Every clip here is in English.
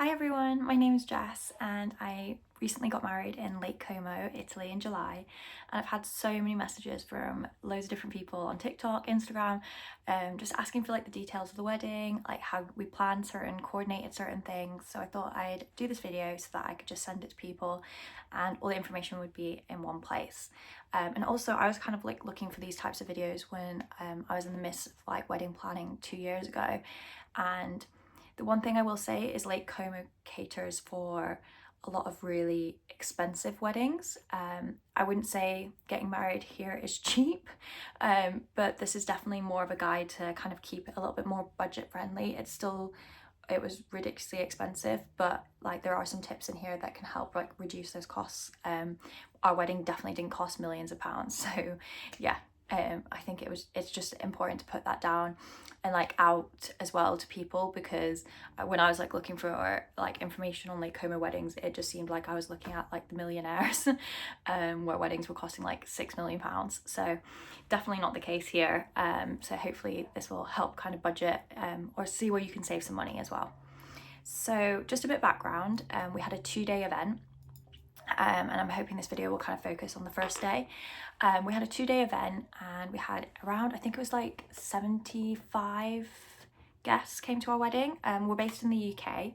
Hi everyone, my name is Jess and I recently got married in Lake Como, Italy in July, and I've had so many messages from loads of different people on TikTok, Instagram, just asking for like the details of the wedding, like how we planned coordinated certain things. So I thought I'd do this video so that I could just send it to people and all the information would be in one place. And also I was kind of like looking for these types of videos when I was in the midst of like wedding planning 2 years ago, and the one thing I will say is Lake Como caters for a lot of really expensive weddings. I wouldn't say getting married here is cheap, but this is definitely more of a guide to kind of keep it a little bit more budget friendly. It was ridiculously expensive, but like there are some tips in here that can help like reduce those costs. Our wedding definitely didn't cost millions of pounds, so yeah. I think it's just important to put that down and like out as well to people, because when I was like looking for like information on Lake Como weddings, it just seemed like I was looking at like the millionaires where weddings were costing like £6 million. So definitely not the case here. So hopefully this will help kind of budget or see where you can save some money as well. So just a bit of background, we had a 2-day event. And I'm hoping this video will kind of focus on the first day. We had a 2-day event and we had around, I think it was like 75 guests came to our wedding. We're based in the UK,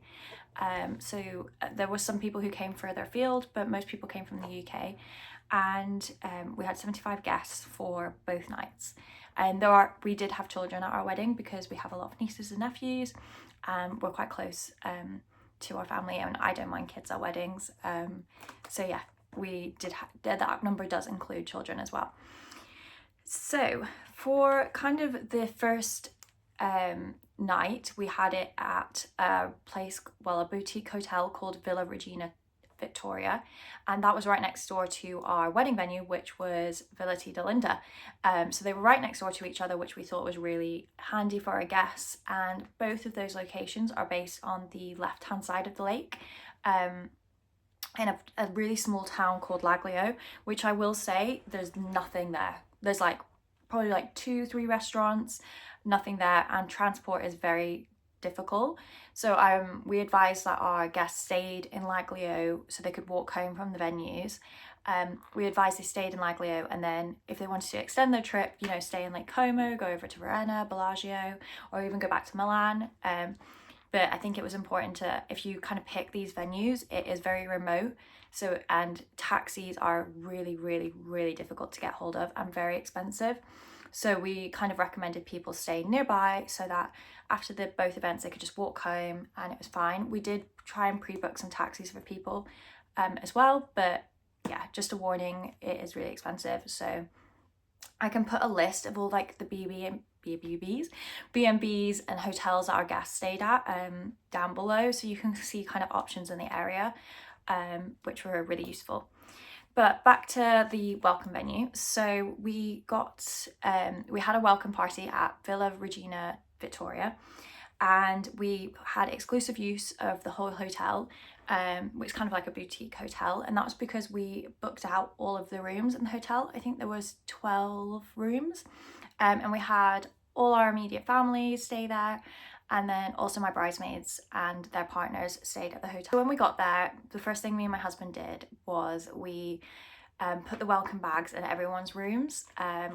so there were some people who came further afield, but most people came from the UK. And we had 75 guests for both nights. And we did have children at our wedding because we have a lot of nieces and nephews. We're quite close to our family, and I don't mind kids at weddings. So yeah, that number does include children as well. So for kind of the first night, we had it at a boutique hotel called Villa Regina Victoria, and that was right next door to our wedding venue, which was Villa T. Delinda. So they were right next door to each other, which we thought was really handy for our guests, and both of those locations are based on the left hand side of the lake, in a really small town called Laglio, which I will say there's nothing there. There's like probably like 2-3 restaurants, nothing there, and transport is very difficult. So we advised that our guests stayed in Laglio so they could walk home from the venues. We advised they stayed in Laglio, and then if they wanted to extend their trip, stay in Lake Como, go over to Varenna, Bellagio, or even go back to Milan. But I think it was important if you kind of pick these venues, it is very remote. And taxis are really, really, really difficult to get hold of and very expensive. So we kind of recommended people stay nearby so that after both events, they could just walk home and it was fine. We did try and pre-book some taxis for people as well, but yeah, just a warning, it is really expensive. So I can put a list of all like the B&Bs and hotels that our guests stayed at down below, so you can see kind of options in the area, which were really useful. But back to the welcome venue. So we had a welcome party at Villa Regina Victoria, and we had exclusive use of the whole hotel, which is kind of like a boutique hotel, and that was because we booked out all of the rooms in the hotel. I think there was 12 rooms, and we had all our immediate family stay there, and then also my bridesmaids and their partners stayed at the hotel. When we got there, the first thing me and my husband did was we put the welcome bags in everyone's rooms,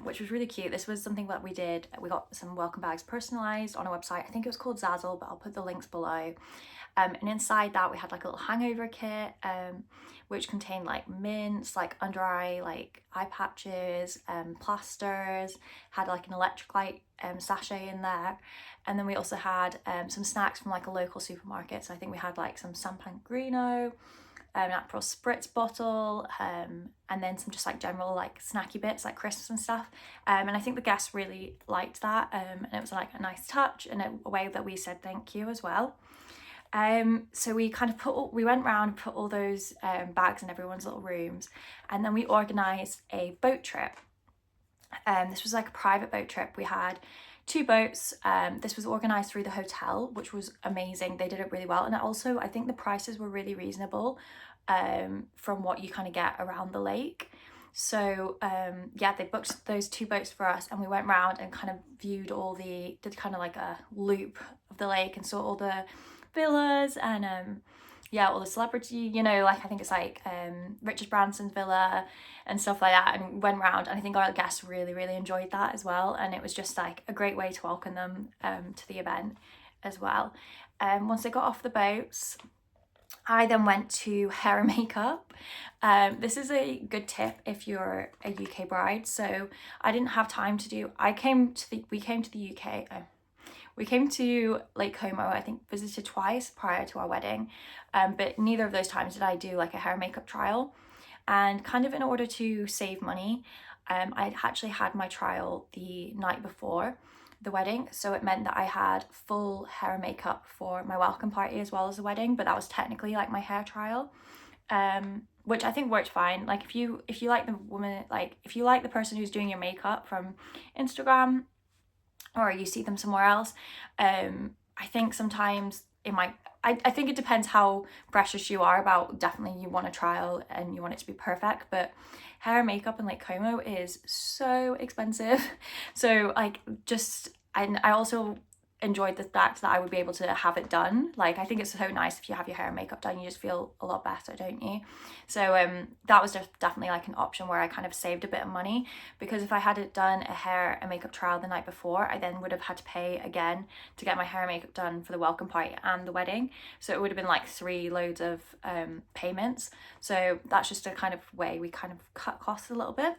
which was really cute. This was something that we did. We got some welcome bags personalized on a website. I think it was called Zazzle, but I'll put the links below. And inside that we had like a little hangover kit, which contained like mints, like under eye, like eye patches, plasters, had like an electric light sachet in there. And then we also had some snacks from like a local supermarket. So I think we had like some San Pellegrino, an Aperol spritz bottle, and then some just like general like snacky bits like crisps and stuff. And I think the guests really liked that, and it was like a nice touch and a way that we said thank you as well. So we kind of we went round and put all those bags in everyone's little rooms, and then we organised a boat trip. This was like a private boat trip. We had 2 boats. This was organised through the hotel, which was amazing. They did it really well, and also I think the prices were really reasonable from what you kind of get around the lake. So yeah, they booked those 2 boats for us, and we went round and kind of did kind of like a loop of the lake and saw all the villas and yeah, all the celebrity, you know, like I think it's like Richard Branson's villa and stuff like that, and went round, and I think our guests really, really enjoyed that as well, and it was just like a great way to welcome them to the event as well. Once they got off the boats, I then went to hair and makeup. This is a good tip if you're a UK bride. So I didn't have time to do, we came to the UK, we came to Lake Como, I think visited twice prior to our wedding, but neither of those times did I do like a hair and makeup trial. And kind of in order to save money, I actually had my trial the night before the wedding, so it meant that I had full hair and makeup for my welcome party as well as the wedding, but that was technically like my hair trial, which I think worked fine. Like if you like the woman, like if you like the person who's doing your makeup from Instagram or you see them somewhere else, I think sometimes it might, I think it depends how precious you are about, definitely you want a trial and you want it to be perfect, but hair and makeup in Lake Como is so expensive. So like I also enjoyed the fact that I would be able to have it done. Like I think it's so nice if you have your hair and makeup done, you just feel a lot better, don't you? So that was just definitely like an option where I kind of saved a bit of money, because if I had it done a hair and makeup trial the night before, I then would have had to pay again to get my hair and makeup done for the welcome party and the wedding. So it would have been like 3 loads of payments. So that's just a kind of way we kind of cut costs a little bit.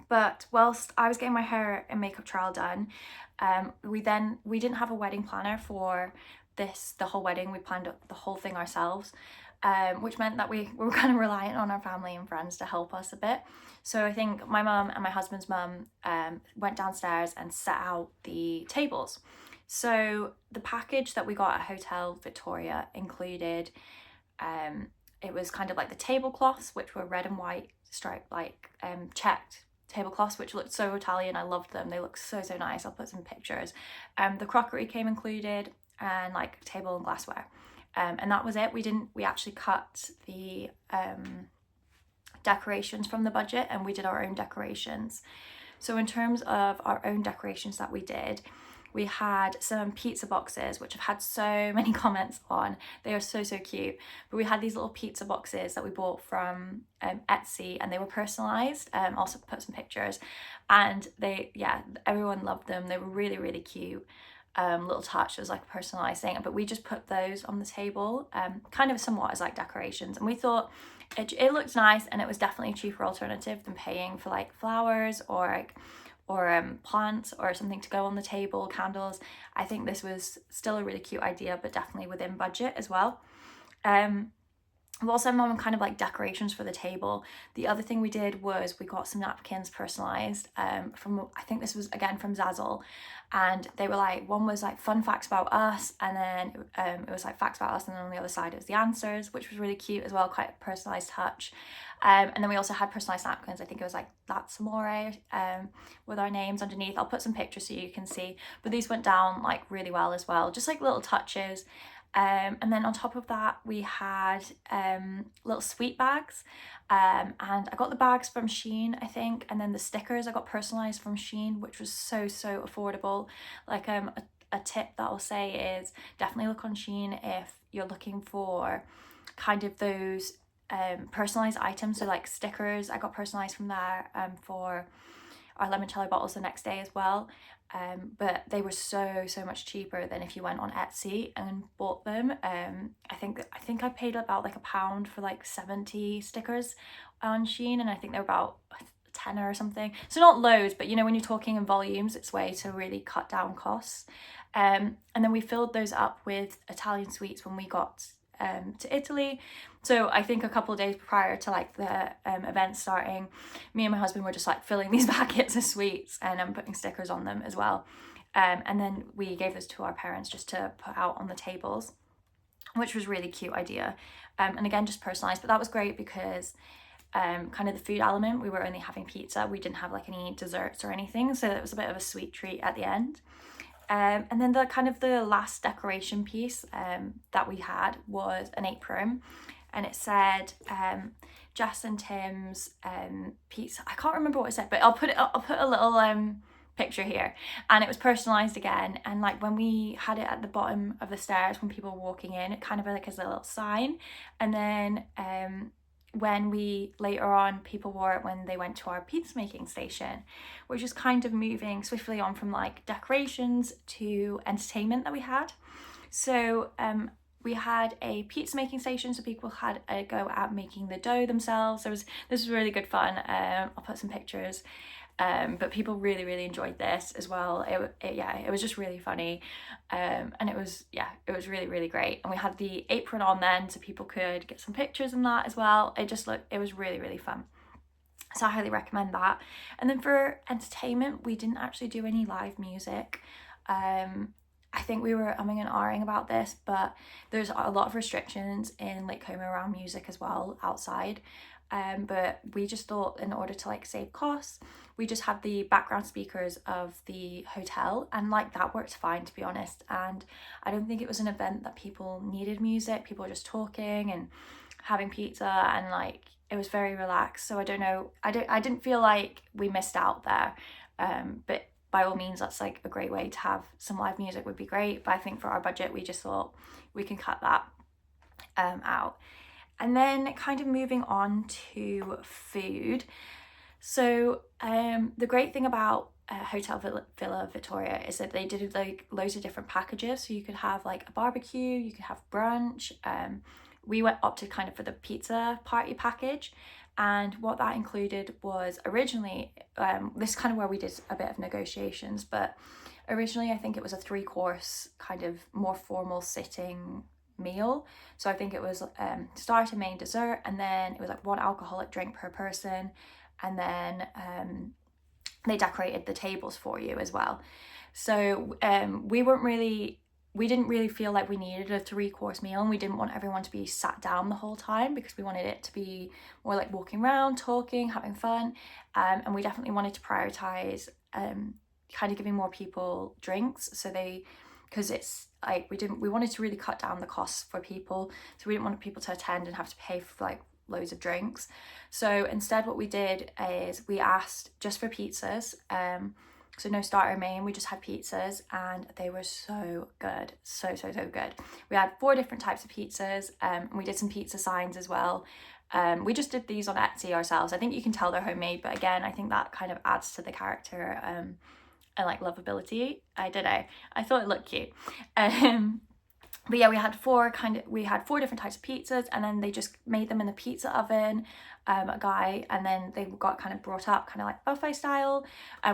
But whilst I was getting my hair and makeup trial done, we didn't have a wedding planner for the whole wedding. We planned the whole thing ourselves, which meant that we were kind of reliant on our family and friends to help us a bit. So I think my mum and my husband's mum went downstairs and set out the tables. So the package that we got at Hotel Victoria included, it was kind of like the tablecloths, which were red and white striped, like checked tablecloths, which looked so Italian. I loved them. They look so nice. I'll put some pictures. The crockery came included, and like table and glassware, and that was it. We actually cut the decorations from the budget, and we did our own decorations. So in terms of our own decorations that we did, we had some pizza boxes, which I've had so many comments on. They are so cute. But we had these little pizza boxes that we bought from Etsy, and they were personalized. Also put some pictures, and everyone loved them. They were really cute. Little touch. It was like a personalized thing, but we just put those on the table, kind of somewhat as like decorations, and we thought it looked nice, and it was definitely a cheaper alternative than paying for like flowers or plants or something to go on the table, candles. I think this was still a really cute idea, but definitely within budget as well. We also had more kind of like decorations for the table. The other thing we did was we got some napkins personalized from, I think this was again from Zazzle, and they were like, one was like fun facts about us, and then it was like facts about us, and then on the other side it was the answers, which was really cute as well, quite a personalized touch. And then we also had personalized napkins. I think it was like that's amore, with our names underneath. I'll put some pictures so you can see, but these went down like really well as well, just like little touches. And then on top of that we had little sweet bags, and I got the bags from Shein, I think, and then the stickers I got personalized from Shein, which was so affordable. Like a tip that I'll say is definitely look on Shein if you're looking for kind of those personalized items. So like stickers I got personalized from there for our limoncello bottles the next day as well. But they were so much cheaper than if you went on Etsy and bought them. I think I paid about like £1 for like 70 stickers on Shein, and I think they're about £10 or something. So not loads, but you know, when you're talking in volumes, it's a way to really cut down costs. And then we filled those up with Italian sweets when we got to Italy. So I think a couple of days prior to like the event starting, me and my husband were just like filling these packets of sweets and putting stickers on them as well. And then we gave those to our parents just to put out on the tables, which was a really cute idea. And again, just personalized, but that was great because kind of the food element, we were only having pizza. We didn't have like any desserts or anything. So it was a bit of a sweet treat at the end. And then the kind of the last decoration piece that we had was an apron, and it said Jess and Tim's pizza. I can't remember what it said, but I'll put a little picture here, and it was personalized again. And like when we had it at the bottom of the stairs when people were walking in, it kind of like as a little sign. And then when we later on, people wore it when they went to our pizza making station, which is kind of moving swiftly on from like decorations to entertainment that we had. So we had a pizza making station, so people had a go at making the dough themselves. This was really good fun. I'll put some pictures. But people really enjoyed this as well. It was just really funny, and it was really great. And we had the apron on then, so people could get some pictures and that as well. It was really fun. So I highly recommend that. And then for entertainment, we didn't actually do any live music. I think we were umming and ahhing about this, but there's a lot of restrictions in Lake Como around music as well outside. But we just thought, in order to like save costs, we just had the background speakers of the hotel, and like that worked fine, to be honest. And I don't think it was an event that people needed music. People were just talking and having pizza, and like it was very relaxed. So I don't know, I didn't feel like we missed out there. But by all means, that's like a great way to have some live music, would be great. But I think for our budget, we just thought we can cut that out. And then kind of moving on to food. So the great thing about Hotel Villa Victoria is that they did like loads of different packages. So you could have like a barbecue, you could have brunch. We opted kind of for the pizza party package. And what that included was originally, this is kind of where we did a bit of negotiations, but originally I think it was a 3-course kind of more formal sitting meal. So I think it was starter, main, dessert, and then it was like 1 alcoholic drink per person, and then they decorated the tables for you as well. So we didn't really feel like we needed a 3-course meal, and we didn't want everyone to be sat down the whole time, because we wanted it to be more like walking around, talking, having fun. And we definitely wanted to prioritize kind of giving more people drinks, because it's like we wanted to really cut down the costs for people, so we didn't want people to attend and have to pay for like loads of drinks. So instead what we did is we asked just for pizzas, so no starter, main, we just had pizzas, and they were so good, so good. We had 4 different types of pizzas, and we did some pizza signs as well. We just did these on Etsy ourselves. I think you can tell they're homemade, but again, I think that kind of adds to the character and like lovability. I thought it looked cute. But yeah, we had 4 different types of pizzas, and then they just made them in the pizza oven, a guy, and then they got kind of brought up kind of like buffet style,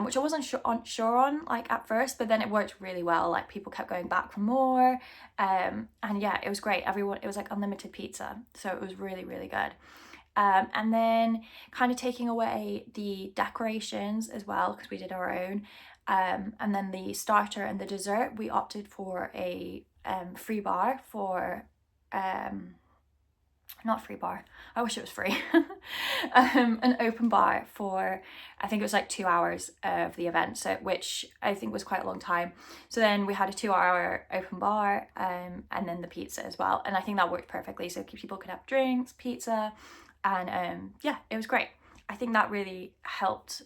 which I wasn't sure on like at first, but then it worked really well. Like people kept going back for more, and yeah, it was great. It was like unlimited pizza, so it was really good. And then kind of taking away the decorations as well, because we did our own. And then the starter and the dessert, we opted for a free bar for not free bar, I wish it was free. An open bar for, I think it was like 2 hours of the event, so which I think was quite a long time. So then we had a 2-hour open bar, and then the pizza as well, and I think that worked perfectly, so people could have drinks, pizza, and yeah, it was great. I think that really helped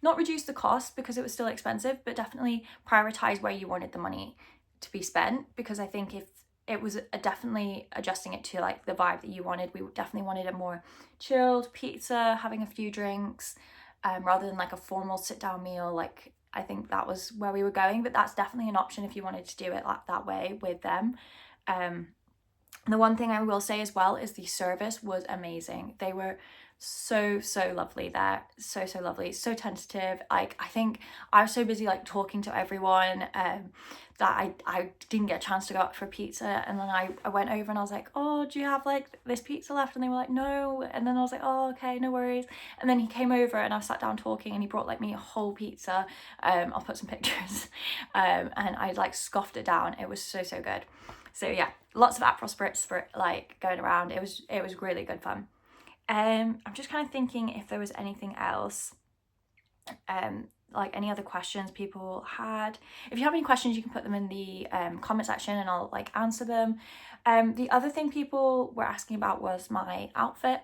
not reduce the cost, because it was still expensive, but definitely prioritize where you wanted the money to be spent, because I think if it was definitely adjusting it to like the vibe that you wanted. We definitely wanted a more chilled pizza, having a few drinks, rather than like a formal sit down meal. Like I think that was where we were going, but that's definitely an option if you wanted to do it like that way with them. The one thing I will say as well is the service was amazing. They were so lovely there, so lovely, so tentative. Like I think I was so busy like talking to everyone that I didn't get a chance to go up for pizza, and then I went over and I was like, oh, do you have like this pizza left? And they were like, no. And then I was like, oh, okay, no worries. And then he came over and I sat down talking, and he brought like me a whole pizza. I'll put some pictures. And I like scoffed it down. It was so good. So yeah, lots of Aperol spritz for like going around. It was really good fun. I'm just kind of thinking if there was anything else, like any other questions people had. If you have any questions, you can put them in the comment section and I'll like answer them. The other thing people were asking about was my outfit.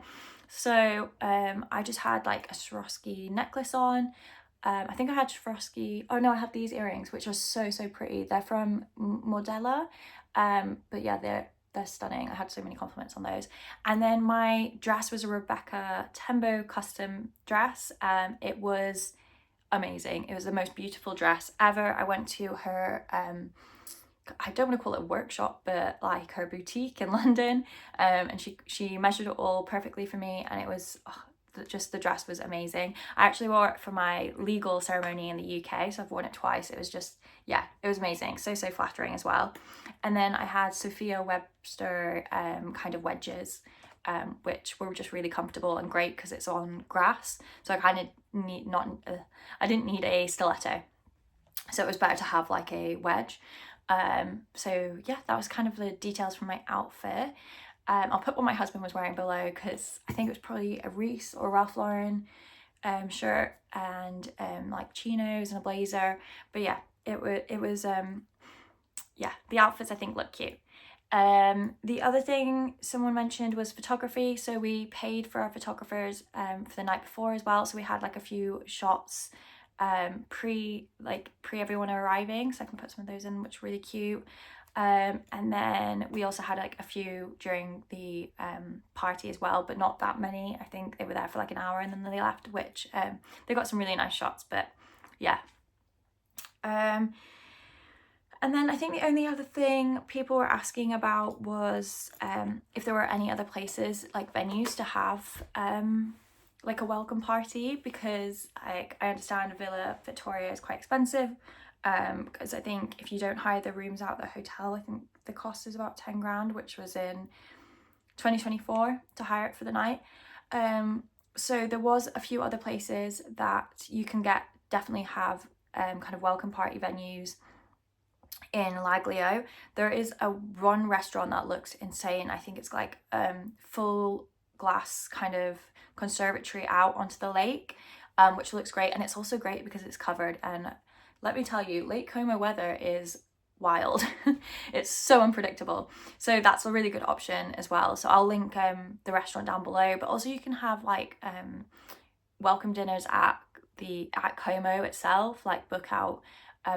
So I just had like a Swarovski necklace on. I think I had Swarovski. Oh no, I had these earrings, which are so pretty. They're from Modella, but yeah, they're stunning. I had so many compliments on those. And then my dress was a Rebecca Tembo custom dress. It was amazing. It was the most beautiful dress ever. I went to her I don't want to call it a workshop, but like her boutique in London, and she measured it all perfectly for me, and it was just, the dress was amazing. I actually wore it for my legal ceremony in the UK, so I've worn it twice. It was just, yeah, it was amazing. So flattering as well. And then I had Sophia Webster kind of wedges, which were just really comfortable and great because it's on grass. So I kind of I didn't need a stiletto, so it was better to have like a wedge. So yeah, that was kind of the details from my outfit. I'll put what my husband was wearing below because I think it was probably a Reiss or Ralph Lauren shirt, and like chinos and a blazer. But yeah, it was yeah, the outfits I think look cute. The other thing someone mentioned was photography. So we paid for our photographers for the night before as well. So we had like a few shots pre everyone arriving, so I can put some of those in, which are really cute. And then we also had like a few during the party as well, but not that many. I think they were there for like an hour and then they left, which they got some really nice shots. But yeah, and then I think the only other thing people were asking about was if there were any other places, like venues, to have like a welcome party, because I understand Villa Victoria is quite expensive, because I think if you don't hire the rooms out the hotel, I think the cost is about 10 grand, which was in 2024 to hire it for the night. So there was a few other places that you can definitely have kind of welcome party venues in Laglio. There is one restaurant that looks insane. I think it's like full glass kind of conservatory out onto the lake, which looks great, and it's also great because it's covered. And let me tell you, Lake Como weather is wild. It's so unpredictable, so that's a really good option as well. So I'll link the restaurant down below, but also you can have like welcome dinners at Como itself, like book out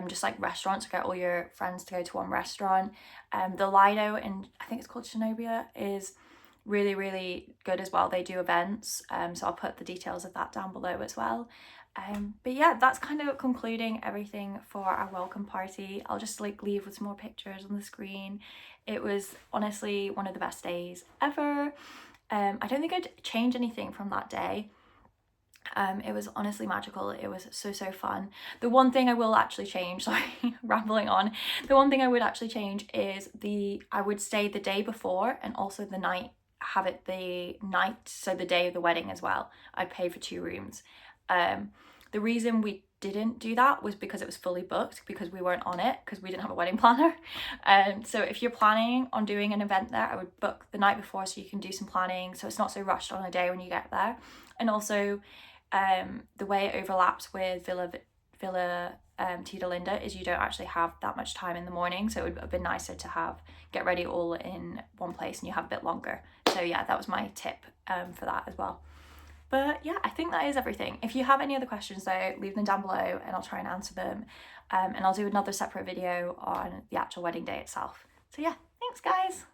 just like restaurants, get all your friends to go to one restaurant. The Lido in, I think it's called Shinobia, is really good as well. They do events, so I'll put the details of that down below as well. But yeah, that's kind of concluding everything for our welcome party. I'll just like leave with some more pictures on the screen. It was honestly one of the best days ever. I don't think I'd change anything from that day. It was honestly magical. It was so fun. The one thing I will actually change, sorry, rambling on. The one thing I would actually change is I would stay the day before and also the night, have it the night, so the day of the wedding as well. I'd pay for 2 rooms. The reason we didn't do that was because it was fully booked, because we weren't on it, because we didn't have a wedding planner. So if you're planning on doing an event there, I would book the night before so you can do some planning, so it's not so rushed on a day when you get there. And also the way it overlaps with Villa Tita Linda is you don't actually have that much time in the morning, so it would have been nicer to get ready all in one place and you have a bit longer. So yeah, that was my tip for that as well. But yeah, I think that is everything. If you have any other questions though, leave them down below and I'll try and answer them. And I'll do another separate video on the actual wedding day itself. So yeah, thanks guys.